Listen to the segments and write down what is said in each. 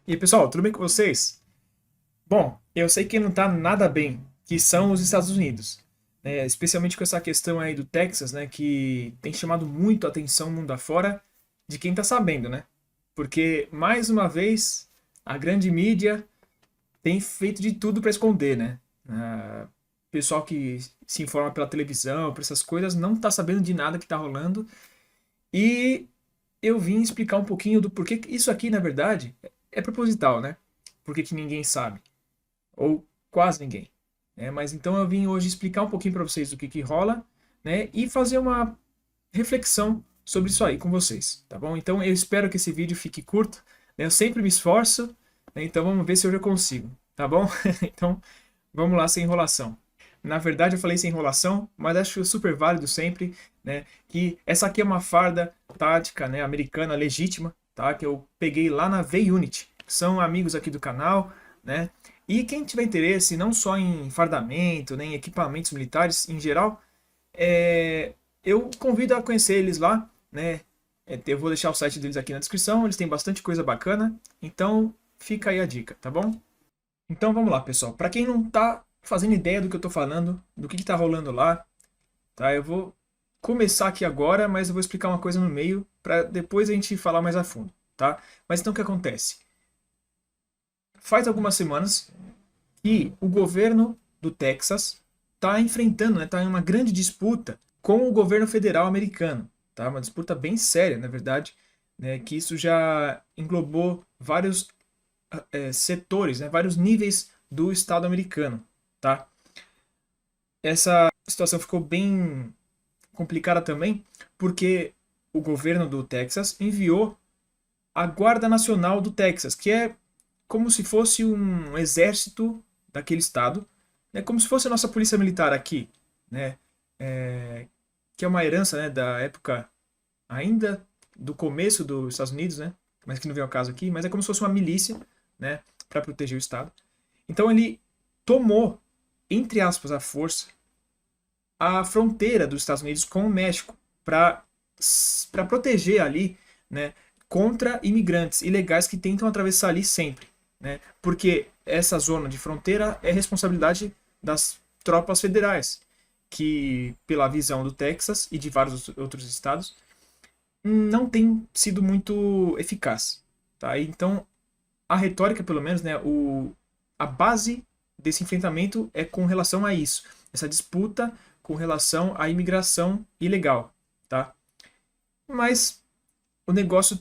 E aí, pessoal, tudo bem com vocês? Bom, eu sei que não tá nada bem, que são os Estados Unidos, né? Especialmente com essa questão aí do Texas, né, que tem chamado muito a atenção mundo afora de quem tá sabendo, né? Porque, mais uma vez, a grande mídia tem feito de tudo para esconder, né? Pessoal que se informa pela televisão, por essas coisas, não tá sabendo de nada que tá rolando. E eu vim explicar um pouquinho do porquê que isso aqui, na verdade, é proposital, né? Por que que ninguém sabe. Ou quase ninguém. Né? Mas então eu vim hoje explicar um pouquinho para vocês o que que rola, né? E fazer uma reflexão sobre isso aí com vocês, tá bom? Então eu espero que esse vídeo fique curto, né? Eu sempre me esforço, né? Então vamos ver se hoje eu consigo, tá bom? Então vamos lá, sem enrolação. Na verdade eu falei sem enrolação, mas acho super válido sempre, né? Que essa aqui é uma farda tática, né? Americana legítima, tá? Que eu peguei lá na V-Unit. São amigos aqui do canal, né? E quem tiver interesse não só em fardamento, nem em equipamentos militares em geral, eu convido a conhecer eles lá, né? Eu vou deixar o site deles aqui na descrição, eles têm bastante coisa bacana, então fica aí a dica, tá bom? Então vamos lá, pessoal. Para quem não tá fazendo ideia do que eu tô falando, do que tá rolando lá, tá? Eu vou começar aqui agora, mas eu vou explicar uma coisa no meio para depois a gente falar mais a fundo, tá? Mas então o que acontece? Faz algumas semanas que o governo do Texas está enfrentando, está em uma grande disputa com o governo federal americano, tá? Uma disputa bem séria, na verdade, né? Que isso já englobou vários setores, né? Vários níveis do Estado americano, tá? Essa situação ficou bem complicada também porque o governo do Texas enviou a Guarda Nacional do Texas, que é como se fosse um exército daquele estado, né? Como se fosse a nossa polícia militar aqui, né? É, que é uma herança, né, da época ainda do começo dos Estados Unidos, né? Mas que não vem ao caso aqui, mas é como se fosse uma milícia, né, para proteger o estado. Então ele tomou, entre aspas, à força, a fronteira dos Estados Unidos com o México para proteger ali, né, contra imigrantes ilegais que tentam atravessar ali sempre, né? Porque essa zona de fronteira é responsabilidade das tropas federais, que pela visão do Texas e de vários outros estados não tem sido muito eficaz, tá? Então a retórica, pelo menos, né, a base desse enfrentamento é com relação a isso, essa disputa com relação à imigração ilegal, tá? Mas o negócio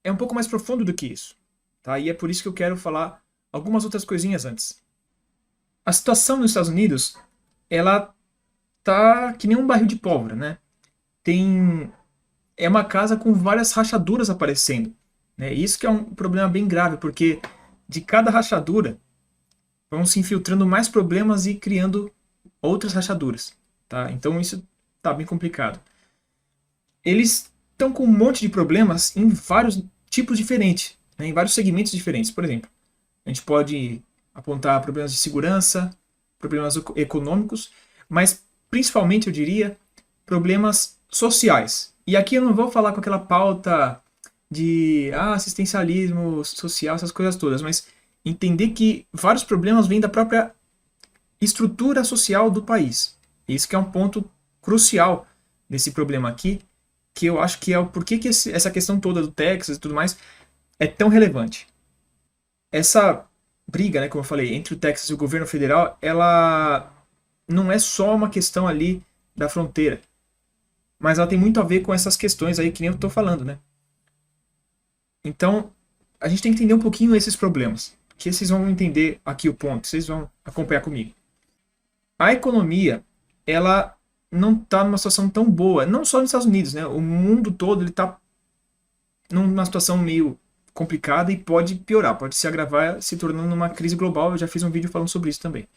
é um pouco mais profundo do que isso, tá? E é por isso que eu quero falar algumas outras coisinhas antes. A situação nos Estados Unidos, ela tá que nem um barril de pólvora, né? Tem É uma casa com várias rachaduras aparecendo, né? Isso que é um problema bem grave, porque de cada rachadura vão se infiltrando mais problemas e criando outras rachaduras, tá? Então isso tá bem complicado. Eles estão com um monte de problemas em vários tipos diferentes, né? Em vários segmentos diferentes. Por exemplo, a gente pode apontar problemas de segurança, problemas econômicos, mas principalmente eu diria problemas sociais. E aqui eu não vou falar com aquela pauta de assistencialismo social, essas coisas todas, mas entender que vários problemas vêm da própria estrutura social do país. Isso que é um ponto crucial desse problema aqui, que eu acho que é o porquê que essa questão toda do Texas e tudo mais é tão relevante. Essa briga, né, como eu falei, entre o Texas e o governo federal, ela não é só uma questão ali da fronteira, mas ela tem muito a ver com essas questões aí que nem eu estou falando, né? Então, a gente tem que entender um pouquinho esses problemas, que vocês vão entender aqui o ponto, vocês vão acompanhar comigo. A economia, ela não está numa situação tão boa, não só nos Estados Unidos, né? O mundo todo ele está numa situação meio complicada e pode piorar, pode se agravar, se tornando uma crise global. Eu já fiz um vídeo falando sobre isso também.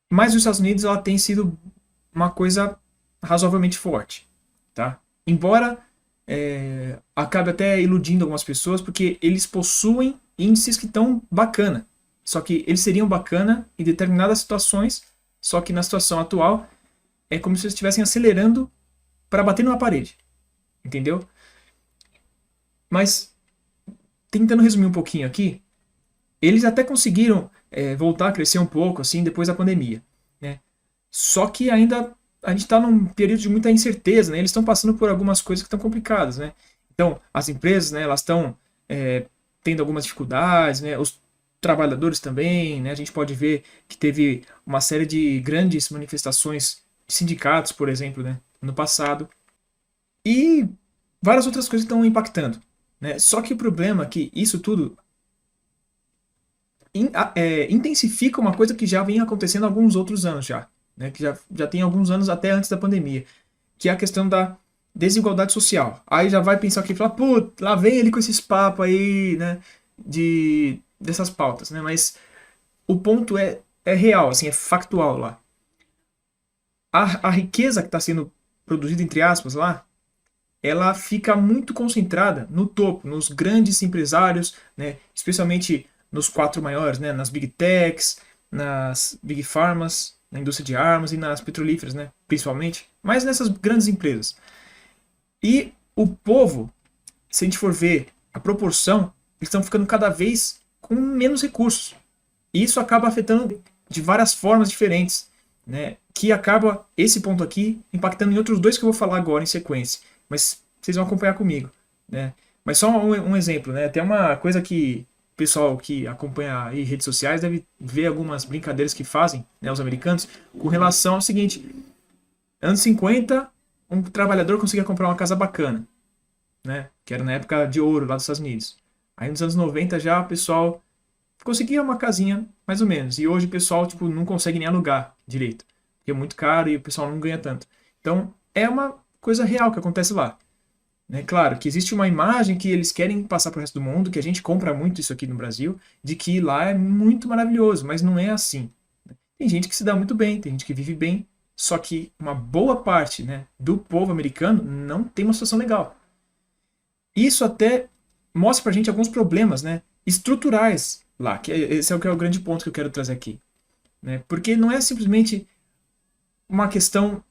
Mas nos Estados Unidos ela tem sido uma coisa razoavelmente forte, tá? Embora acabe até iludindo algumas pessoas, porque eles possuem índices que estão bacana. Só que eles seriam bacana em determinadas situações, só que na situação atual é como se eles estivessem acelerando para bater numa parede, entendeu? Mas tentando resumir um pouquinho aqui, eles até conseguiram voltar a crescer um pouco assim depois da pandemia, né? Só que ainda a gente está num período de muita incerteza, né? Eles estão passando por algumas coisas que estão complicadas, né? Então, as empresas, né, elas estão tendo algumas dificuldades, né? Os trabalhadores também, né? A gente pode ver que teve uma série de grandes manifestações de sindicatos, por exemplo, né, no passado, e várias outras coisas estão impactando, né? Só que o problema é que isso tudo intensifica uma coisa que já vem acontecendo há alguns outros anos já, né? Que já tem alguns anos até antes da pandemia, que é a questão da desigualdade social. Aí já vai pensar aqui e falar, pô, lá vem ele com esses papos aí, né, dessas pautas, né? Mas o ponto é real, assim, é factual lá. A riqueza que está sendo produzida, entre aspas, lá, ela fica muito concentrada no topo, nos grandes empresários, né, especialmente nos quatro maiores, né, nas big techs, nas big pharmas, na indústria de armas e nas petrolíferas, né, principalmente, mas nessas grandes empresas. E o povo, se a gente for ver a proporção, eles estão ficando cada vez com menos recursos. E isso acaba afetando de várias formas diferentes, né, que acaba, esse ponto aqui, impactando em outros dois que eu vou falar agora em sequência. Mas vocês vão acompanhar comigo, né? Mas só um exemplo, né? Tem uma coisa que o pessoal que acompanha aí redes sociais deve ver algumas brincadeiras que fazem, né, os americanos, com relação ao seguinte: anos 50, um trabalhador conseguia comprar uma casa bacana, né? Que era na época de ouro lá dos Estados Unidos. Aí nos anos 90 já o pessoal conseguia uma casinha, mais ou menos. E hoje o pessoal, tipo, não consegue nem alugar direito, porque é muito caro e o pessoal não ganha tanto. Então, é uma coisa real que acontece lá, né? Claro que existe uma imagem que eles querem passar para o resto do mundo, que a gente compra muito isso aqui no Brasil, de que lá é muito maravilhoso, mas não é assim. Tem gente que se dá muito bem, tem gente que vive bem, só que uma boa parte, né, do povo americano não tem uma situação legal. Isso até mostra pra gente alguns problemas, né, estruturais lá, que esse é o grande ponto que eu quero trazer aqui, né? Porque não é simplesmente uma questão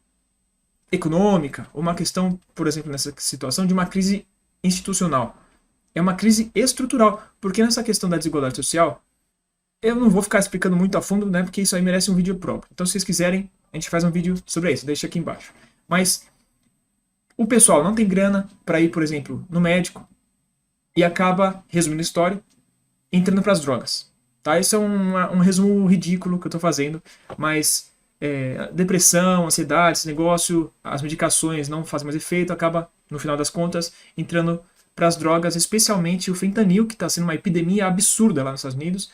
econômica, ou uma questão, por exemplo, nessa situação de uma crise institucional. É uma crise estrutural, porque nessa questão da desigualdade social, eu não vou ficar explicando muito a fundo, né, porque isso aí merece um vídeo próprio. Então, se vocês quiserem, a gente faz um vídeo sobre isso, deixa aqui embaixo. Mas o pessoal não tem grana para ir, por exemplo, no médico e acaba, resumindo a história, entrando para as drogas. Tá? Isso é um resumo ridículo que eu estou fazendo, mas depressão, ansiedade, esse negócio, as medicações não fazem mais efeito, acaba, no final das contas, entrando para as drogas, especialmente o fentanil, que está sendo uma epidemia absurda lá nos Estados Unidos,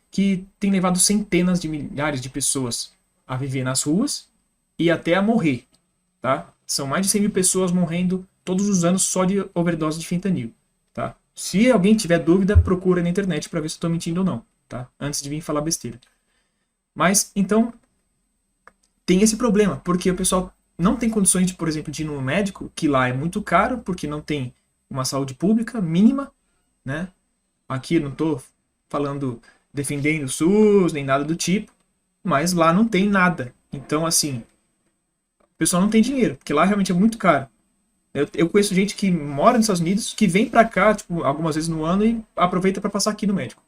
que tem levado centenas de milhares de pessoas a viver nas ruas e até a morrer. Tá? São mais de 100 mil pessoas morrendo todos os anos só de overdose de fentanil. Tá? Se alguém tiver dúvida, procura na internet para ver se eu estou mentindo ou não. Tá? Antes de vir falar besteira. Mas, então, tem esse problema, porque o pessoal não tem condições, de, por exemplo, de ir no médico, que lá é muito caro, porque não tem uma saúde pública mínima, né? Aqui eu não estou falando, defendendo o SUS, nem nada do tipo, mas lá não tem nada. Então, assim, o pessoal não tem dinheiro, porque lá realmente é muito caro. Eu conheço gente que mora nos Estados Unidos, que vem pra cá, tipo, algumas vezes no ano e aproveita para passar aqui no médico,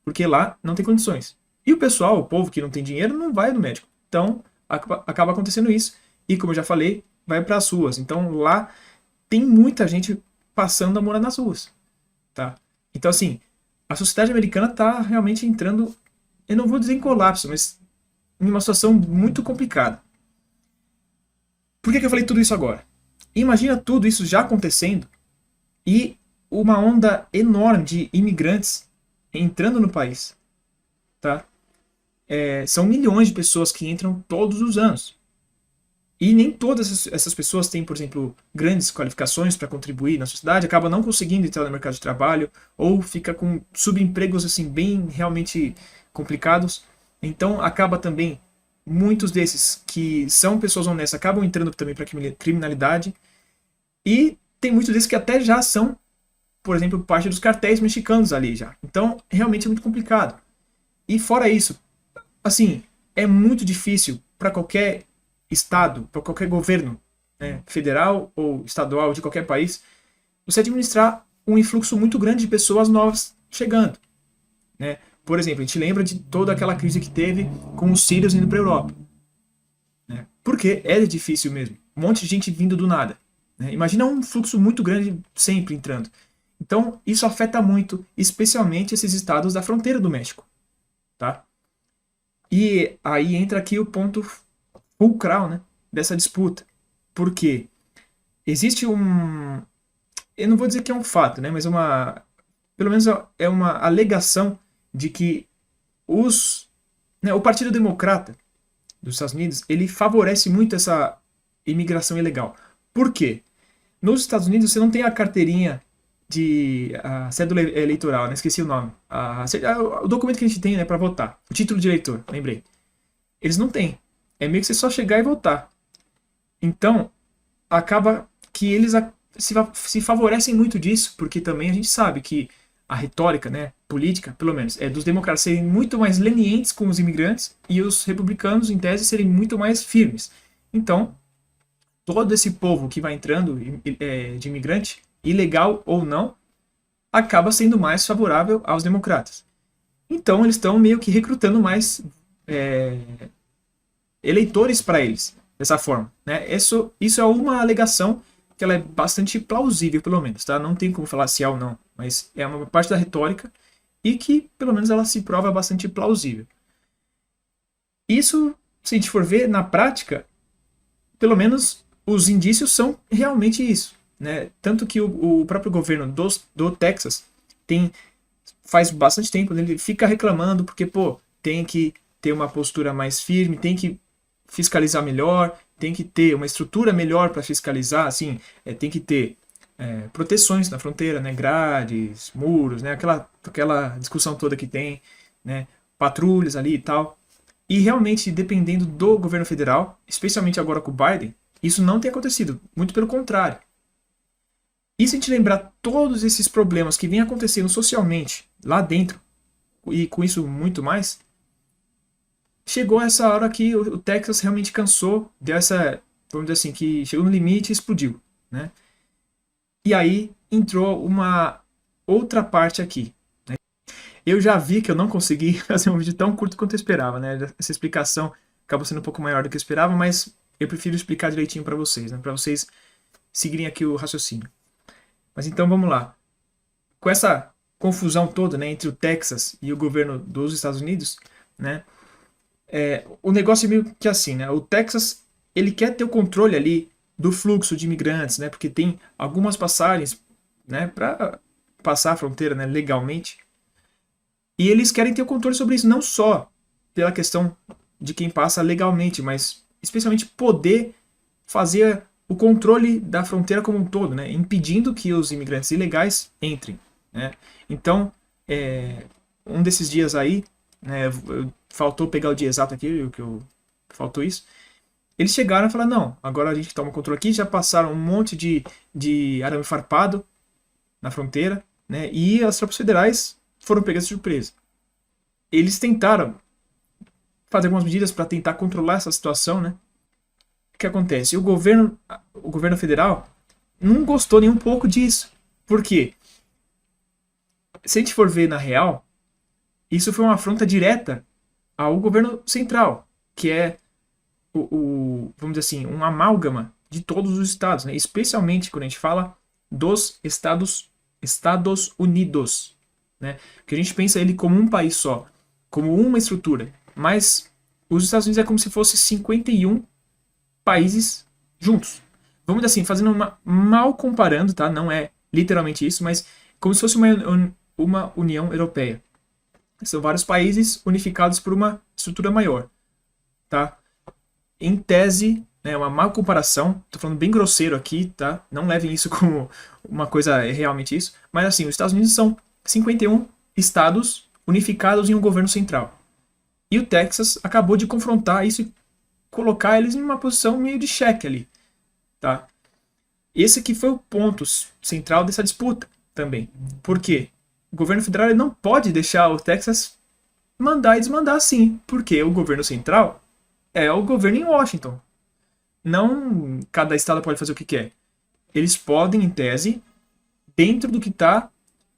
porque lá não tem condições. E o pessoal, o povo que não tem dinheiro, não vai no médico. Então, acaba acontecendo isso. E como eu já falei, vai para as ruas. Então lá tem muita gente passando a morar nas ruas. Tá? Então assim, a sociedade americana está realmente entrando, eu não vou dizer em colapso, mas em uma situação muito complicada. Por que eu falei tudo isso agora? Imagina tudo isso já acontecendo e uma onda enorme de imigrantes entrando no país. Tá? São milhões de pessoas que entram todos os anos. E nem todas essas pessoas têm, por exemplo, grandes qualificações para contribuir na sociedade, acaba não conseguindo entrar no mercado de trabalho, ou fica com subempregos assim, bem realmente complicados. Então acaba também, muitos desses que são pessoas honestas acabam entrando também para a criminalidade. E tem muitos desses que até já são, por exemplo, parte dos cartéis mexicanos ali já. Então realmente é muito complicado. E fora isso, assim, é muito difícil para qualquer estado, para qualquer governo, né, federal ou estadual de qualquer país, você administrar um influxo muito grande de pessoas novas chegando, né? Por exemplo, a gente lembra de toda aquela crise que teve com os sírios indo para a Europa, né? Porque é difícil mesmo. Um monte de gente vindo do nada, né? Imagina um fluxo muito grande sempre entrando. Então, isso afeta muito, especialmente esses estados da fronteira do México, tá? E aí entra aqui o ponto fulcral, né, dessa disputa. Porque existe um... Eu não vou dizer que é um fato, né, mas pelo menos é uma alegação de que o Partido Democrata dos Estados Unidos, ele favorece muito essa imigração ilegal. Por quê? Nos Estados Unidos você não tem a carteirinha a cédula eleitoral, né? Esqueci o nome. O documento que a gente tem, né, para votar. O título de eleitor, lembrei. Eles não têm. É meio que você só chegar e votar. Então, acaba que eles se favorecem muito disso, porque também a gente sabe que a retórica, né, política, pelo menos, é dos democratas serem muito mais lenientes com os imigrantes e os republicanos, em tese, serem muito mais firmes. Então, todo esse povo que vai entrando de imigrante, ilegal ou não, acaba sendo mais favorável aos democratas. Então, eles estão meio que recrutando mais eleitores para eles, dessa forma, né? Isso é uma alegação que ela é bastante plausível, pelo menos, tá? Não tem como falar se é ou não, mas é uma parte da retórica e que, pelo menos, ela se prova bastante plausível. Isso, se a gente for ver na prática, pelo menos os indícios são realmente isso, né? Tanto que o próprio governo do Texas faz bastante tempo, ele fica reclamando porque, pô, tem que ter uma postura mais firme, tem que fiscalizar melhor, tem que ter uma estrutura melhor para fiscalizar, assim, tem que ter proteções na fronteira, né, grades, muros, né, aquela discussão toda que tem, né, patrulhas ali e tal. E realmente, dependendo do governo federal, especialmente agora com o Biden, isso não tem acontecido, muito pelo contrário. E se a gente lembrar todos esses problemas que vêm acontecendo socialmente lá dentro, e com isso muito mais, chegou essa hora que o Texas realmente cansou, deu essa, vamos dizer assim, que chegou no limite e explodiu, né? E aí entrou uma outra parte aqui, né? Eu já vi que eu não consegui fazer um vídeo tão curto quanto eu esperava, né? Essa explicação acabou sendo um pouco maior do que eu esperava, mas eu prefiro explicar direitinho para vocês, né? Para vocês seguirem aqui o raciocínio. Mas então vamos lá. Com essa confusão toda, né, entre o Texas e o governo dos Estados Unidos, né? O negócio é meio que assim, né? O Texas, ele quer ter o controle ali do fluxo de imigrantes, né? Porque tem algumas passagens, né, para passar a fronteira, né, legalmente. E eles querem ter o controle sobre isso, não só pela questão de quem passa legalmente, mas especialmente poder fazer o controle da fronteira como um todo, né? Impedindo que os imigrantes ilegais entrem, né? Então, um desses dias aí, né, faltou pegar o dia exato aqui, faltou isso. Eles chegaram e falaram, não, agora a gente toma o controle aqui, já passaram um monte de arame farpado na fronteira, né, e as tropas federais foram pegas de surpresa. Eles tentaram fazer algumas medidas para tentar controlar essa situação, né? O que acontece? O governo federal não gostou nem um pouco disso. Por quê? Se a gente for ver na real, isso foi uma afronta direta ao governo central, que é vamos dizer assim, um amálgama de todos os estados, né? Especialmente quando a gente fala dos Estados Unidos, né? Porque a gente pensa ele como um país só, como uma estrutura, mas os Estados Unidos é como se fosse 51 países juntos. Vamos dizer assim, fazendo mal comparando, tá? Não é literalmente isso, mas como se fosse uma União Europeia. São vários países unificados por uma estrutura maior, tá? Em tese, né, uma má comparação, tô falando bem grosseiro aqui, tá? Não levem isso como uma coisa realmente isso, mas assim, os Estados Unidos são 51 estados unificados em um governo central. E o Texas acabou de confrontar isso e colocar eles em uma posição meio de xeque ali, tá? Esse aqui foi o ponto central dessa disputa também. Por quê? O governo federal ele não pode deixar o Texas mandar e desmandar assim, porque o governo central é o governo em Washington. Não cada estado pode fazer o que quer. Eles podem, em tese, dentro do que está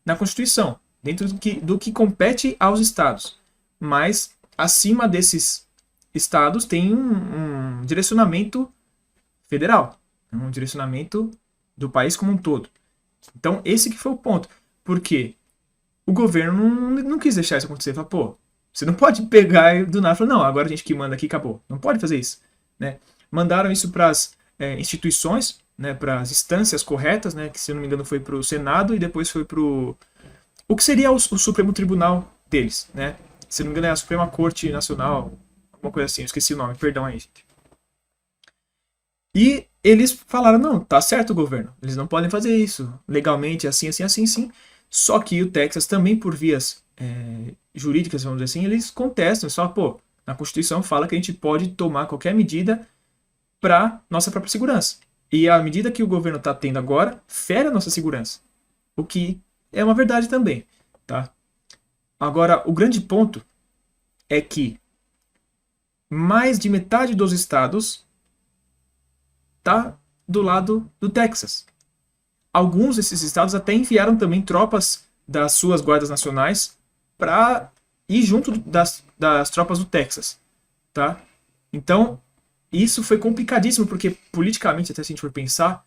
na Constituição, dentro do que compete aos estados. Mas acima desses estados tem um direcionamento federal, um direcionamento do país como um todo. Então esse que foi o ponto. Porque o governo não quis deixar isso acontecer. Falou, pô, você não pode pegar e do nada e falar, não, agora a gente que manda aqui, acabou. Não pode fazer isso. Né? Mandaram isso para as instituições, né, para as instâncias corretas, né, que se eu não me engano foi para o Senado e depois foi para o que seria o Supremo Tribunal deles. Né? Se não me engano é a Suprema Corte Nacional, alguma coisa assim, eu esqueci o nome, perdão aí, gente. E eles falaram, não, tá certo o governo, eles não podem fazer isso legalmente, assim, assim, assim, sim. Só que o Texas também, por vias jurídicas, vamos dizer assim, eles contestam, só, pô, na Constituição fala que a gente pode tomar qualquer medida para nossa própria segurança. E a medida que o governo está tendo agora fere a nossa segurança, o que é uma verdade também, tá? Agora, o grande ponto é que mais de metade dos estados tá do lado do Texas. Alguns desses estados até enviaram também tropas das suas guardas nacionais para ir junto das tropas do Texas, tá? Então, isso foi complicadíssimo, porque politicamente, até se a gente for pensar,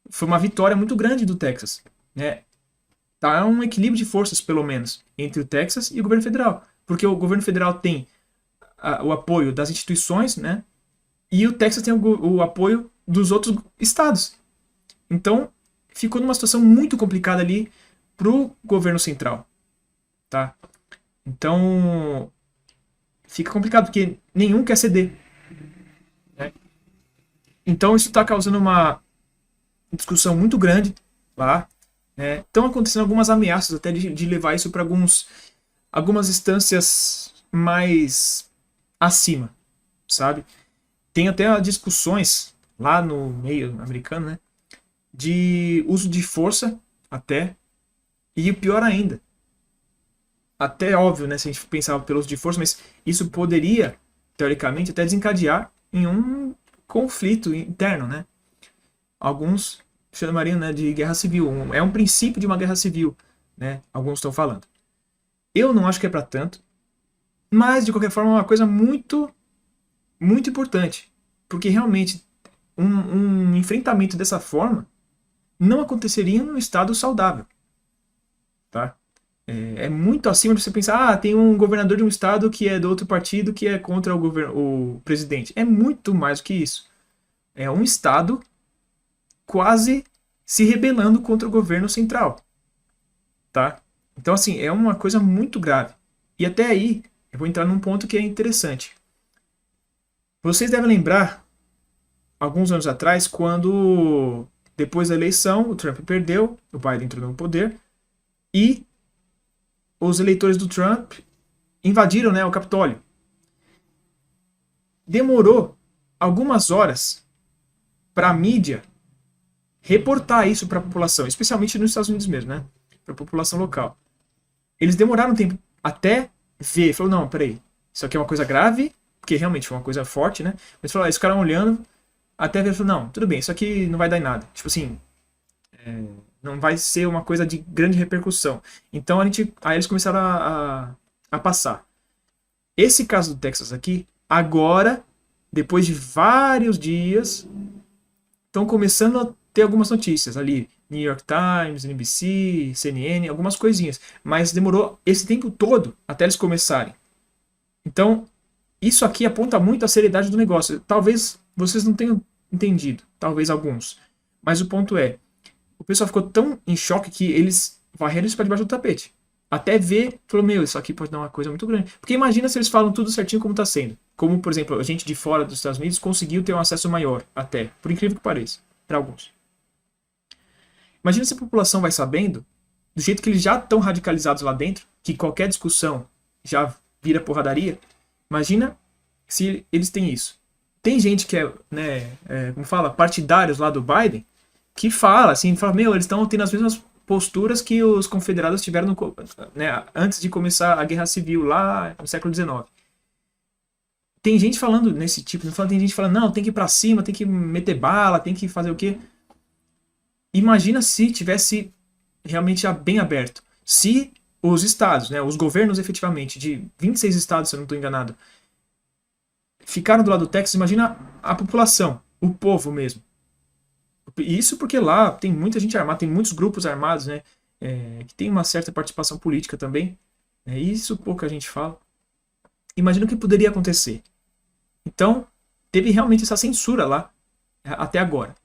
foi uma vitória muito grande do Texas, né? Tá um equilíbrio de forças, pelo menos, entre o Texas e o governo federal, porque o governo federal tem o apoio das instituições, né? E o Texas tem o apoio dos outros estados. Então, ficou numa situação muito complicada ali pro governo central, tá? Então, fica complicado, porque nenhum quer ceder, né? Então, isso está causando uma discussão muito grande lá, né? Estão acontecendo algumas ameaças até de levar isso para algumas instâncias mais acima, sabe? Tem até discussões lá no meio americano, né, de uso de força até, e o pior ainda, até óbvio, né, se a gente pensava pelo uso de força, mas isso poderia, teoricamente, até desencadear em um conflito interno, né? Alguns chamariam, né, de guerra civil, é um princípio de uma guerra civil, né? Alguns estão falando. Eu não acho que é para tanto, mas de qualquer forma é uma coisa muito, muito importante, porque realmente um enfrentamento dessa forma não aconteceria em um estado saudável, tá? É muito acima de você pensar, tem um governador de um estado que é do outro partido que é contra o presidente. É muito mais do que isso. É um estado quase se rebelando contra o governo central, tá? Então, assim, é uma coisa muito grave. E até aí, eu vou entrar num ponto que é interessante. Vocês devem lembrar, alguns anos atrás, quando, depois da eleição, o Trump perdeu, o Biden entrou no poder, e os eleitores do Trump invadiram, né, o Capitólio. Demorou algumas horas para a mídia reportar isso para a população, especialmente nos Estados Unidos mesmo, né, para a população local. Eles demoraram um tempo até ver, falou, não, peraí, isso aqui é uma coisa grave, porque realmente foi uma coisa forte, né, mas eles ficaram olhando, até ver, falou, não, tudo bem, isso aqui não vai dar em nada, tipo assim, não vai ser uma coisa de grande repercussão. Então aí eles começaram a passar. Esse caso do Texas aqui, agora, depois de vários dias, estão começando a ter algumas notícias ali. New York Times, NBC, CNN, algumas coisinhas. Mas demorou esse tempo todo até eles começarem. Então, isso aqui aponta muito a seriedade do negócio. Talvez vocês não tenham entendido, talvez alguns. Mas o ponto é, o pessoal ficou tão em choque que eles varreram isso para debaixo do tapete. Até ver, falou, meu, isso aqui pode dar uma coisa muito grande. Porque imagina se eles falam tudo certinho como está sendo. Como, por exemplo, a gente de fora dos Estados Unidos conseguiu ter um acesso maior, até, por incrível que pareça, para alguns. Imagina se a população vai sabendo, do jeito que eles já estão radicalizados lá dentro, que qualquer discussão já vira porradaria. Imagina se eles têm isso. Tem gente que é, né, como fala, partidários lá do Biden, que fala, assim, fala, meu, eles estão tendo as mesmas posturas que os confederados tiveram né, antes de começar a guerra civil lá no século XIX. Tem gente falando nesse tipo, tem gente falando, não, tem que ir pra cima, tem que meter bala, tem que fazer o quê? Imagina se tivesse realmente bem aberto. Se os estados, né, os governos efetivamente, de 26 estados, se eu não estou enganado, ficaram do lado do Texas, imagina a população, o povo mesmo. Isso porque lá tem muita gente armada, tem muitos grupos armados, né, que tem uma certa participação política também. Isso pouca gente fala. Imagina o que poderia acontecer. Então, teve realmente essa censura lá, até agora.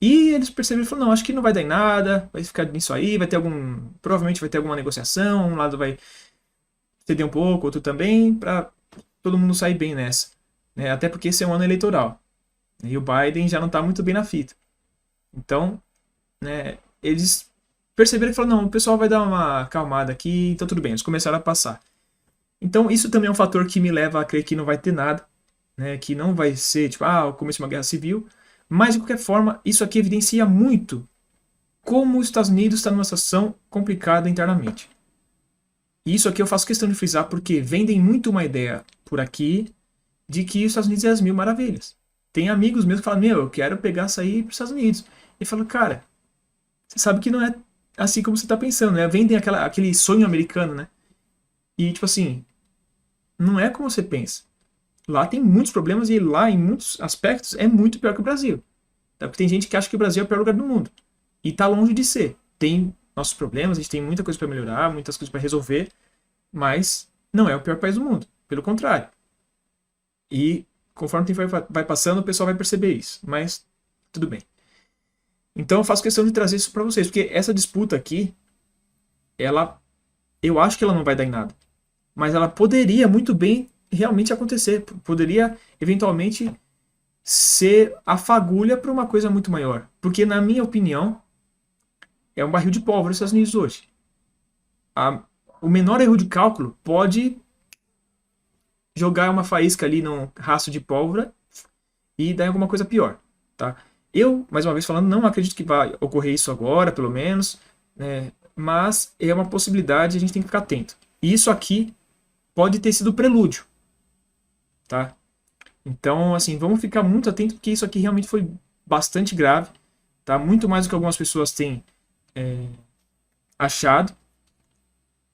E eles perceberam e falaram, não, acho que não vai dar em nada, vai ficar nisso aí, vai ter provavelmente vai ter alguma negociação, um lado vai ceder um pouco, outro também, para todo mundo sair bem nessa. Né? Até porque esse é um ano eleitoral. E o Biden já não está muito bem na fita. Então, né, eles perceberam e falaram, não, o pessoal vai dar uma acalmada aqui, então tudo bem, eles começaram a passar. Então isso também é um fator que me leva a crer que não vai ter nada, né, que não vai ser, tipo, o começo de uma guerra civil, mas de qualquer forma, isso aqui evidencia muito como os Estados Unidos está numa situação complicada internamente. E isso aqui eu faço questão de frisar porque vendem muito uma ideia por aqui de que os Estados Unidos é as mil maravilhas. Tem amigos meus que falam, eu quero pegar sair para os Estados Unidos. E falo, cara, você sabe que não é assim como você está pensando, né? Vendem aquele sonho americano, né? E, tipo assim, não é como você pensa. Lá tem muitos problemas e lá, em muitos aspectos, é muito pior que o Brasil. Tá? Porque tem gente que acha que o Brasil é o pior lugar do mundo. E tá longe de ser. Tem nossos problemas, a gente tem muita coisa para melhorar, muitas coisas para resolver, mas não é o pior país do mundo. Pelo contrário. E conforme o tempo vai passando, o pessoal vai perceber isso. Mas tudo bem. Então eu faço questão de trazer isso para vocês, porque essa disputa aqui, eu acho que ela não vai dar em nada. Mas ela poderia muito bem realmente acontecer. Poderia, eventualmente, ser a fagulha para uma coisa muito maior. Porque, na minha opinião, é um barril de pólvora nos Estados Unidos hoje. O menor erro de cálculo pode jogar uma faísca ali num rastro de pólvora e dar alguma coisa pior. Tá? Eu, mais uma vez falando, não acredito que vai ocorrer isso agora, pelo menos, né? Mas é uma possibilidade e a gente tem que ficar atento. E isso aqui pode ter sido o prelúdio. Tá? Então, assim, vamos ficar muito atento porque isso aqui realmente foi bastante grave. Tá? Muito mais do que algumas pessoas têm achado.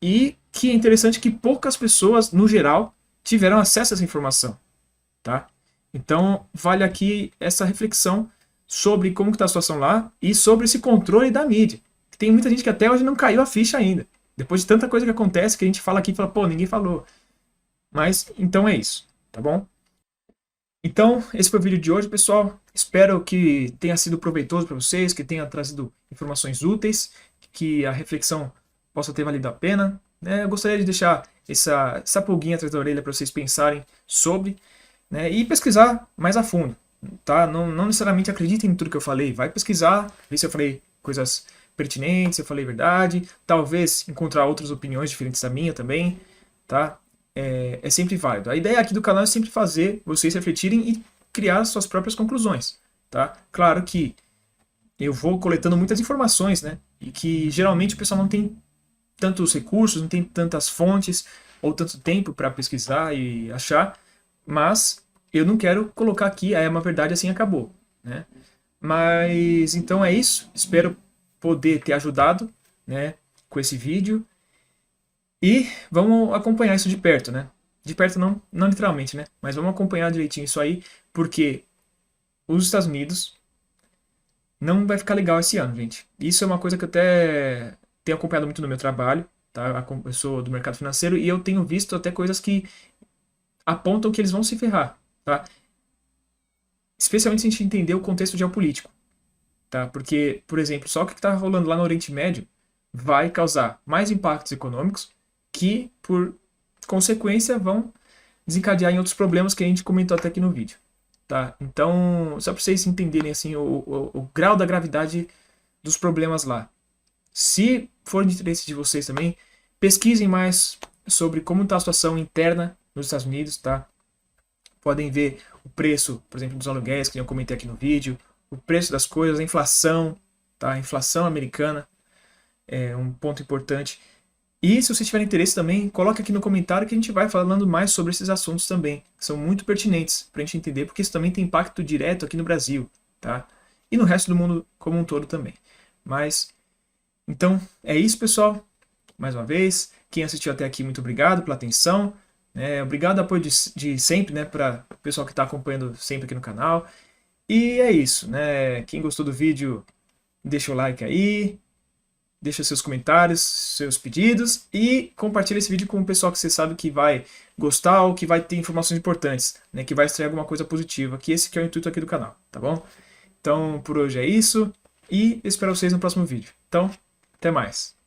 E que é interessante que poucas pessoas, no geral, tiveram acesso a essa informação. Tá? Então, vale aqui essa reflexão sobre como está a situação lá e sobre esse controle da mídia. Tem muita gente que até hoje não caiu a ficha ainda. Depois de tanta coisa que acontece, que a gente fala aqui e fala, pô, ninguém falou. Mas, então é isso, tá bom? Então, esse foi o vídeo de hoje, pessoal. Espero que tenha sido proveitoso para vocês, que tenha trazido informações úteis, que a reflexão possa ter valido a pena. Eu gostaria de deixar essa pulguinha atrás da orelha para vocês pensarem sobre, né, e pesquisar mais a fundo. Tá? Não necessariamente acreditem em tudo que eu falei. Vai pesquisar, ver se eu falei coisas pertinentes, se eu falei verdade. Talvez encontrar outras opiniões diferentes da minha também. Tá? É sempre válido. A ideia aqui do canal é sempre fazer vocês refletirem e criar suas próprias conclusões. Tá? Claro que eu vou coletando muitas informações, né? E que geralmente o pessoal não tem tantos recursos, não tem tantas fontes ou tanto tempo para pesquisar e achar, mas eu não quero colocar aqui, é uma verdade assim, acabou. Né? Mas então é isso. Espero poder ter ajudado, né, com esse vídeo. E vamos acompanhar isso de perto, né? De perto não literalmente, né? Mas vamos acompanhar direitinho isso aí, porque os Estados Unidos não vai ficar legal esse ano, gente. Isso é uma coisa que eu até tenho acompanhado muito no meu trabalho, tá? Eu sou do mercado financeiro e eu tenho visto até coisas que apontam que eles vão se ferrar, tá? Especialmente se a gente entender o contexto geopolítico, tá? Porque, por exemplo, só o que está rolando lá no Oriente Médio vai causar mais impactos econômicos que, por consequência, vão desencadear em outros problemas que a gente comentou até aqui no vídeo. Tá? Então, só para vocês entenderem assim, o grau da gravidade dos problemas lá. Se for de interesse de vocês também, pesquisem mais sobre como está a situação interna nos Estados Unidos. Tá? Podem ver o preço, por exemplo, dos aluguéis, que eu comentei aqui no vídeo, o preço das coisas, a inflação, tá? A inflação americana é um ponto importante. E se vocês tiverem interesse também, coloque aqui no comentário que a gente vai falando mais sobre esses assuntos também, que são muito pertinentes para a gente entender, porque isso também tem impacto direto aqui no Brasil, tá? E no resto do mundo como um todo também. Mas Então, é isso, pessoal. Mais uma vez, quem assistiu até aqui, muito obrigado pela atenção. Obrigado pelo apoio de sempre, né, para o pessoal que está acompanhando sempre aqui no canal. E é isso, né? Quem gostou do vídeo, deixa o like aí, deixa seus comentários, seus pedidos e compartilha esse vídeo com o pessoal que você sabe que vai gostar ou que vai ter informações importantes, né? Que vai extrair alguma coisa positiva, que esse que é o intuito aqui do canal, tá bom? Então, por hoje é isso e espero vocês no próximo vídeo. Então, até mais.